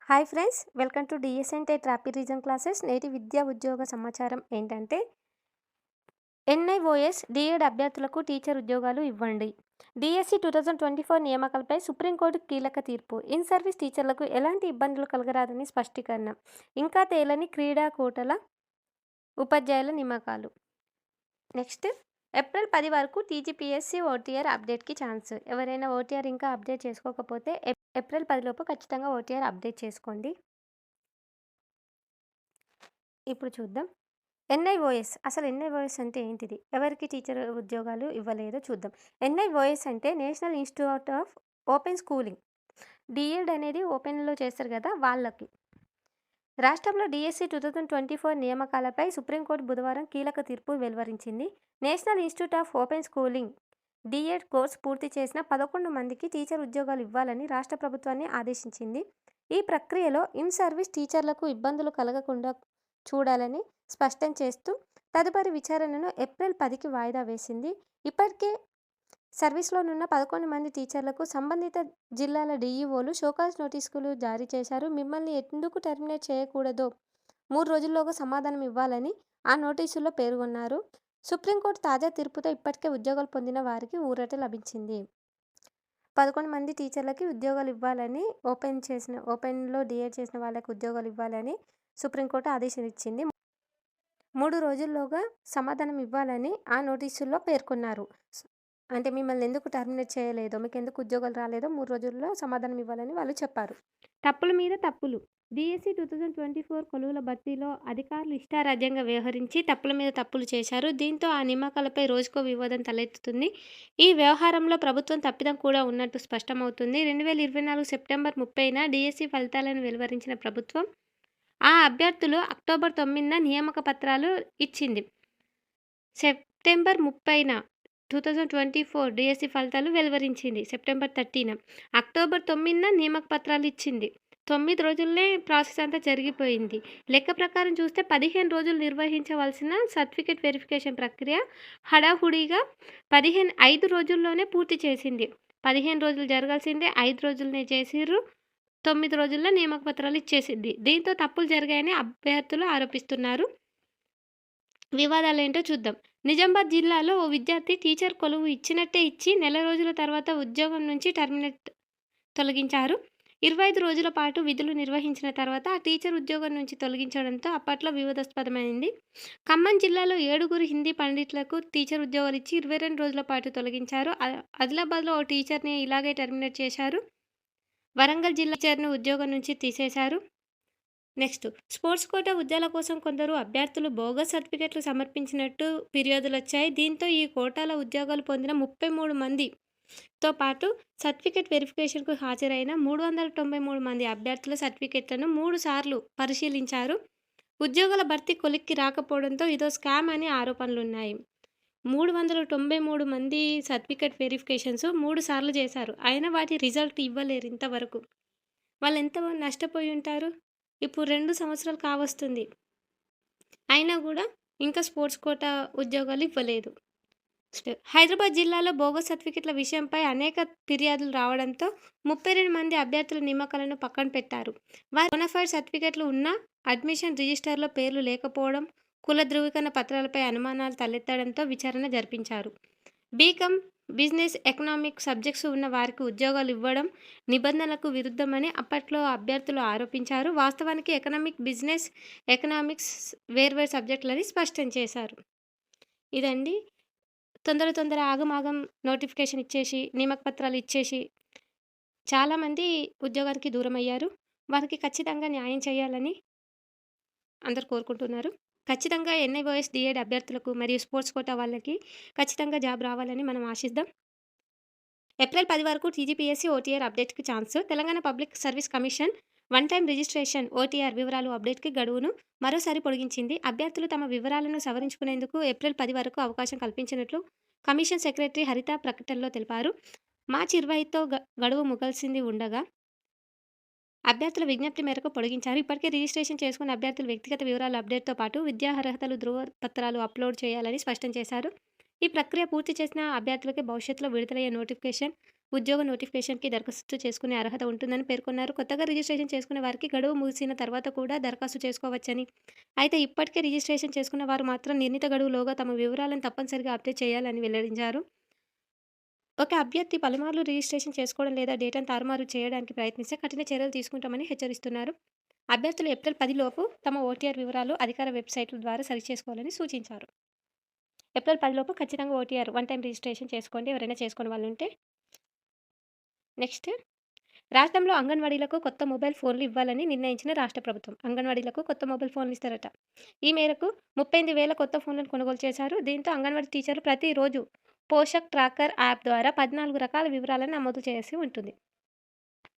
Hi friends, welcome to DSN rapid reason classes. నేటి విద్యా ఉద్యోగ సమాచారం ఏంటంటే ఎన్ఐఓఎస్ డిఎడ్ అభ్యర్థులకు టీచర్ ఉద్యోగాలు ఇవ్వండి. డిఎస్సి 2024 నియామకాలపై సుప్రీంకోర్టు కీలక తీర్పు. ఇన్ సర్వీస్ టీచర్లకు ఎలాంటి ఇబ్బందులు కలగరాదని స్పష్టీకరణ. ఇంకా తేలని క్రీడా కోటల ఉపాధ్యాయుల నియామకాలు. నెక్స్ట్, ఏప్రిల్ 10 వరకు టీజీపీఎస్సీ ఓటీఆర్ అప్డేట్కి ఛాన్స్. ఎవరైనా ఓటీఆర్ ఇంకా అప్డేట్ చేసుకోకపోతే ఏప్రిల్ 10 లోపు ఖచ్చితంగా ఓటీఆర్ అప్డేట్ చేసుకోండి. ఇప్పుడు చూద్దాం. అసలు ఎన్ఐఓఎస్ అంటే ఏంటిది? ఎవరికి టీచర్ ఉద్యోగాలు ఇవ్వలేదో చూద్దాం. ఎన్ఐఓఎస్ అంటే National Institute of Open Schooling. DEd అనేది ఓపెన్లో చేస్తారు కదా, వాళ్ళకి. రాష్ట్రంలో డిఎస్సి 2024 నియామకాలపై సుప్రీంకోర్టు బుధవారం కీలక తీర్పు వెలువరించింది. National Institute of Open Schooling DEd course పూర్తి చేసిన 11 మందికి టీచర్ ఉద్యోగాలు ఇవ్వాలని రాష్ట్ర ప్రభుత్వాన్ని ఆదేశించింది. ఈ ప్రక్రియలో ఇన్ సర్వీస్ టీచర్లకు ఇబ్బందులు కలగకుండా చూడాలని స్పష్టం చేస్తూ తదుపరి విచారణను ఏప్రిల్ 10కి వాయిదా వేసింది. ఇప్పటికే సర్వీస్లోనున్న 11 మంది టీచర్లకు సంబంధిత జిల్లాల డీఈఓలు షోకాజ్ నోటీసులు జారీ చేశారు. మిమ్మల్ని ఎందుకు టర్మినేట్ చేయకూడదో 3 రోజుల్లోగా సమాధానం ఇవ్వాలని ఆ నోటీసుల్లో పేర్కొన్నారు. సుప్రీంకోర్టు తాజా తీర్పుతో ఇప్పటికే ఉద్యోగాలు పొందిన వారికి ఊరట లభించింది. 11 మంది టీచర్లకి ఉద్యోగాలు ఇవ్వాలని, ఓపెన్లో డిఎడ్ చేసిన వాళ్ళకి ఉద్యోగాలు ఇవ్వాలని సుప్రీంకోర్టు ఆదేశం ఇచ్చింది. 3 రోజుల్లోగా సమాధానం ఇవ్వాలని ఆ నోటీసుల్లో పేర్కొన్నారు. అంటే మిమ్మల్ని ఎందుకు టర్మినేట్ చేయలేదో, మీకు ఎందుకు ఉద్యోగాలు రాలేదో 3 రోజుల్లో సమాధానం ఇవ్వాలని వాళ్ళు చెప్పారు. తప్పుల మీద తప్పులు. డిఎస్సి 2024 కొలువుల భర్తీలో అధికారులు ఇష్టారాజ్యంగా వ్యవహరించి తప్పుల మీద తప్పులు చేశారు. దీంతో ఆ నియామకాలపై రోజుకో వివాదం తలెత్తుతుంది. ఈ వ్యవహారంలో ప్రభుత్వం తప్పిదం కూడా ఉన్నట్టు స్పష్టమవుతుంది. 2024 సెప్టెంబర్ 30న డిఎస్సి ఫలితాలను వెలువరించిన ప్రభుత్వం ఆ అభ్యర్థులు అక్టోబర్ 9న నియామక పత్రాలు ఇచ్చింది. సెప్టెంబర్ 30న 2024 డిఎస్సి ఫలితాలు వెలువరించింది. సెప్టెంబర్ 30న. అక్టోబర్ 9న నియామక పత్రాలు ఇచ్చింది. 9 రోజుల్లోనే ప్రాసెస్ అంతా జరిగిపోయింది. లెక్క ప్రకారం చూస్తే 15 రోజులు నిర్వహించవలసిన సర్టిఫికేట్ వెరిఫికేషన్ ప్రక్రియ హడావుడిగా 5 రోజుల్లోనే పూర్తి చేసింది. 15 రోజులు జరగాల్సిందే 5 రోజులనే చేసిర్రు. 9 రోజుల్లో నియామక పత్రాలు ఇచ్చేసింది. దీంతో తప్పులు జరిగాయని అభ్యర్థులు ఆరోపిస్తున్నారు. వివాదాలేంటో చూద్దాం. నిజామాబాద్ జిల్లాలో ఓ విద్యార్థి టీచర్ కొలువు ఇచ్చినట్టే ఇచ్చి నెల రోజుల తర్వాత ఉద్యోగం నుంచి తొలగించారు. 25 రోజుల పాటు విధులు నిర్వహించిన తర్వాత ఆ టీచర్ ఉద్యోగం నుంచి తొలగించడంతో అప్పట్లో వివాదాస్పదమైంది. ఖమ్మం జిల్లాలో 7 హిందీ పండితులకు టీచర్ ఉద్యోగాలు ఇచ్చి 22 రోజుల పాటు తొలగించారు. ఆదిలాబాద్లో ఓ టీచర్ని ఇలాగే టర్మినేట్ చేశారు. వరంగల్ జిల్లా టీచర్ను ఉద్యోగం నుంచి తీసేశారు. నెక్స్ట్, స్పోర్ట్స్ కోటా ఉద్యోగాల కోసం కొందరు అభ్యర్థులు బోగస్ సర్టిఫికెట్లు సమర్పించినట్టు ఫిర్యాదులొచ్చాయి. దీంతో ఈ కోటాల ఉద్యోగాలు పొందిన 33 మందితో పాటు సర్టిఫికెట్ వెరిఫికేషన్కు హాజరైన 393 మంది అభ్యర్థుల సర్టిఫికెట్లను 3 సార్లు పరిశీలించారు. ఉద్యోగాల భర్తీ కొలిక్కి రాకపోవడంతో ఇదో స్కామ్ అని ఆరోపణలున్నాయి. 393 మంది సర్టిఫికెట్ వెరిఫికేషన్స్ 3 సార్లు చేశారు. అయినా వాటి రిజల్ట్ ఇవ్వలేరు ఇంతవరకు. వాళ్ళు ఎంత నష్టపోయి ఉంటారు. ఇప్పుడు 2 సంవత్సరాలు కావస్తుంది. అయినా కూడా ఇంకా స్పోర్ట్స్ కోటా ఉద్యోగాలు ఇవ్వలేదు. హైదరాబాద్ జిల్లాలో బోగస్ సర్టిఫికెట్ల విషయంపై అనేక ఫిర్యాదులు రావడంతో 32 మంది అభ్యర్థుల నియామకాలను పక్కన పెట్టారు. వారి బోనాఫైడ్ సర్టిఫికెట్లు ఉన్నా అడ్మిషన్ రిజిస్టర్లో పేర్లు లేకపోవడం, కుల ధృవీకరణ పత్రాలపై అనుమానాలు తలెత్తడంతో విచారణ జరిపించారు. బీకామ్, బిజినెస్, ఎకనామిక్ సబ్జెక్ట్స్ ఉన్న వారికి ఉద్యోగాలు ఇవ్వడం నిబంధనలకు విరుద్ధమని అప్పట్లో అభ్యర్థులు ఆరోపించారు. వాస్తవానికి బిజినెస్, ఎకనామిక్స్ వేర్వేరు సబ్జెక్టులని స్పష్టం చేశారు. ఇదండి. తొందర ఆగమాగం నోటిఫికేషన్ ఇచ్చేసి నియామక పత్రాలు ఇచ్చేసి చాలామంది ఉద్యోగానికి దూరం అయ్యారు. వారికి ఖచ్చితంగా న్యాయం చేయాలని అందరు కోరుకుంటున్నారు. ఖచ్చితంగా ఎన్ఐఓఎస్ డిఎడ్ అభ్యర్థులకు మరియు స్పోర్ట్స్ కోటా వాళ్ళకి ఖచ్చితంగా జాబ్ రావాలని మనం ఆశిద్దాం. ఏప్రిల్ 10 వరకు టీజీపీఎస్సీ ఓటీఆర్ అప్డేట్కి chance. Telangana public service commission one time registration OTR వివరాలు అప్డేట్కి గడువును మరోసారి పొడిగించింది. అభ్యర్థులు తమ వివరాలను సవరించుకునేందుకు ఏప్రిల్ 10 వరకు అవకాశం కల్పించినట్లు కమిషన్ సెక్రటరీ హరిత ప్రకటనలో తెలిపారు. మార్చి 25తో గడువు ముగియాల్సింది ఉండగా అభ్యర్థుల విజ్ఞప్తి మేరకు పొడిగించారు. ఇప్పటికే రిజిస్ట్రేషన్ చేసుకున్న అభ్యర్థులు వ్యక్తిగత వివరాల అప్డేట్తో పాటు విద్యా అర్హతలు, ధృవపత్రాలు అప్లోడ్ చేయాలని స్పష్టం చేశారు. ఈ ప్రక్రియ పూర్తి చేసిన అభ్యర్థులకే భవిష్యత్తులో విడుదలయ్యే నోటిఫికేషన్ ఉద్యోగ నోటిఫికేషన్‌కి దరఖాస్తు చేసుకునే అర్హత ఉంటుందని పేర్కొన్నారు. కొత్తగా రిజిస్ట్రేషన్ చేసుకునే వారికి గడువు ముగిసిన తర్వాత కూడా దరఖాస్తు చేసుకోవచ్చని, అయితే ఇప్పటికే రిజిస్ట్రేషన్ చేసుకున్న వారు మాత్రం నిర్ణీత గడువులోగా తమ వివరాలను తప్పనిసరిగా అప్డేట్ చేయాలని వెల్లడించారు. ఒక అభ్యర్థి పలుమార్లు రిజిస్ట్రేషన్ చేసుకోవడం లేదా డేటాను తారుమారు చేయడానికి ప్రయత్నిస్తే కఠిన చర్యలు తీసుకుంటామని హెచ్చరిస్తున్నారు. అభ్యర్థులు ఏప్రిల్ 10 లోపు తమ ఓటీఆర్ వివరాలు అధికార వెబ్‌సైట్‌ల ద్వారా సరిచేసుకోవాలని సూచించారు. ఏప్రిల్ 10 లోపు ఖచ్చితంగా ఓటీఆర్ వన్ టైమ్ రిజిస్ట్రేషన్ చేసుకోండి. ఎవరైనా చేసుకోని వాళ్ళుంటే. నెక్స్ట్, రాష్ట్రంలో అంగన్వాడీలకు కొత్త మొబైల్ ఫోన్లు ఇవ్వాలని నిర్ణయించిన రాష్ట్ర ప్రభుత్వం. అంగన్వాడీలకు కొత్త మొబైల్ ఫోన్లు ఇస్తారట. ఈ మేరకు 38,000 కొత్త ఫోన్లను కొనుగోలు చేశారు. దీంతో అంగన్వాడీ టీచర్లు ప్రతిరోజు పోషక్ ట్రాకర్ యాప్ ద్వారా 14 రకాల వివరాలను నమోదు చేయాల్సి ఉంటుంది.